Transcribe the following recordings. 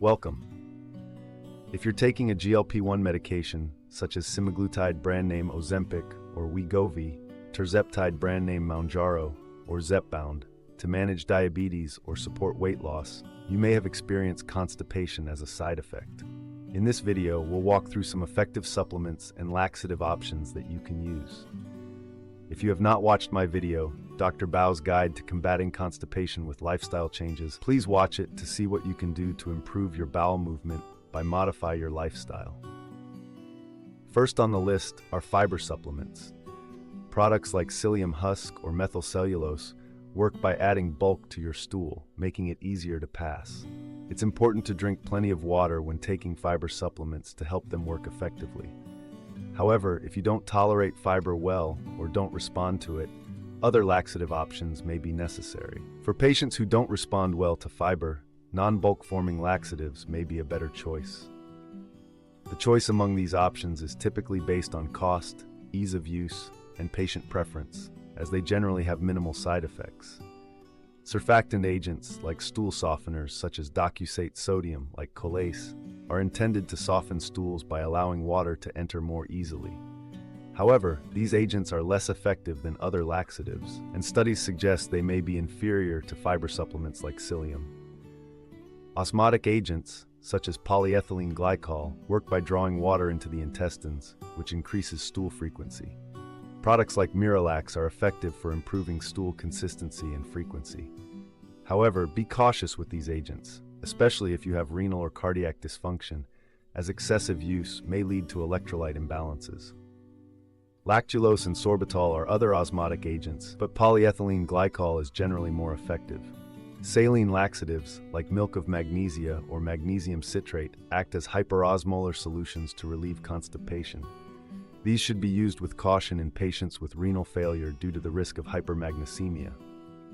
Welcome. If you're taking a GLP-1 medication, such as semaglutide brand name Ozempic or Wegovy, tirzepatide brand name Mounjaro or Zepbound, to manage diabetes or support weight loss, you may have experienced constipation as a side effect. In this video, we'll walk through some effective supplements and laxative options that you can use. If you have not watched my video, Dr. Bao's Guide to Combating Constipation with Lifestyle Changes, please watch it to see what you can do to improve your bowel movement by modify your lifestyle. First on the list are fiber supplements. Products like psyllium husk or methylcellulose work by adding bulk to your stool, making it easier to pass. It's important to drink plenty of water when taking fiber supplements to help them work effectively. However, if you don't tolerate fiber well or don't respond to it, other laxative options may be necessary. For patients who don't respond well to fiber, non-bulk forming laxatives may be a better choice. The choice among these options is typically based on cost, ease of use, and patient preference, as they generally have minimal side effects. Surfactant agents like stool softeners such as docusate sodium like Colace are intended to soften stools by allowing water to enter more easily. However, these agents are less effective than other laxatives, and studies suggest they may be inferior to fiber supplements like psyllium. Osmotic agents, such as polyethylene glycol, work by drawing water into the intestines, which increases stool frequency. Products like Miralax are effective for improving stool consistency and frequency. However, be cautious with these agents, especially if you have renal or cardiac dysfunction, as excessive use may lead to electrolyte imbalances. Lactulose and sorbitol are other osmotic agents, but polyethylene glycol is generally more effective. Saline laxatives, like milk of magnesia or magnesium citrate, act as hyperosmolar solutions to relieve constipation. These should be used with caution in patients with renal failure due to the risk of hypermagnesemia.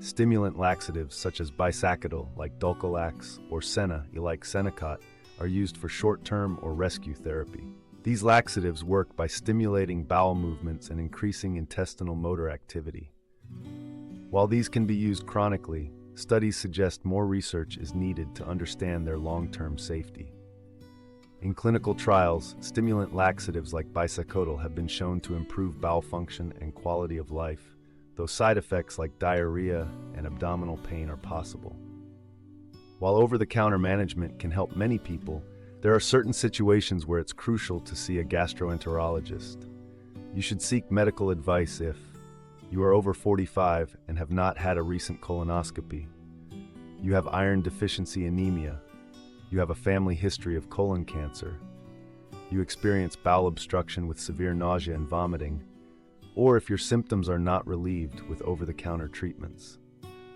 Stimulant laxatives such as bisacidal, like Dulcolax, or Senna, like Senecot, are used for short-term or rescue therapy. These laxatives work by stimulating bowel movements and increasing intestinal motor activity. While these can be used chronically, studies suggest more research is needed to understand their long-term safety. In clinical trials, stimulant laxatives like bisacidal have been shown to improve bowel function and quality of life, though side effects like diarrhea and abdominal pain are possible. While over-the-counter management can help many people, there are certain situations where it's crucial to see a gastroenterologist. You should seek medical advice if you are over 45 and have not had a recent colonoscopy, you have iron deficiency anemia, you have a family history of colon cancer, you experience bowel obstruction with severe nausea and vomiting, or if your symptoms are not relieved with over-the-counter treatments.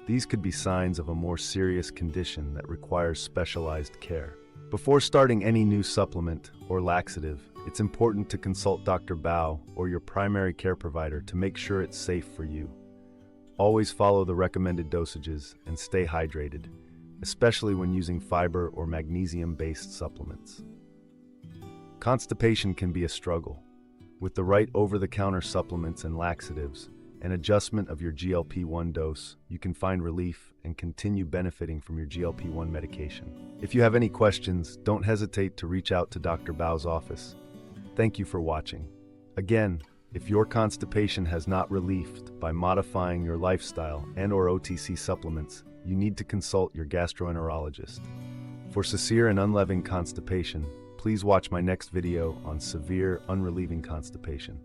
These could be signs of a more serious condition that requires specialized care. Before starting any new supplement or laxative, it's important to consult Dr. Bao or your primary care provider to make sure it's safe for you. Always follow the recommended dosages and stay hydrated, especially when using fiber or magnesium-based supplements. Constipation can be a struggle. With the right over-the-counter supplements and laxatives, and adjustment of your GLP-1 dose, you can find relief and continue benefiting from your GLP-1 medication. If you have any questions, don't hesitate to reach out to Dr. Bao's office. Thank you for watching. Again, if your constipation has not relieved by modifying your lifestyle and/or OTC supplements, you need to consult your gastroenterologist. For severe and unrelieving constipation, please watch my next video on severe unrelieving constipation.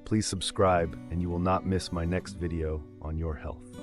Please subscribe and you will not miss my next video on your health.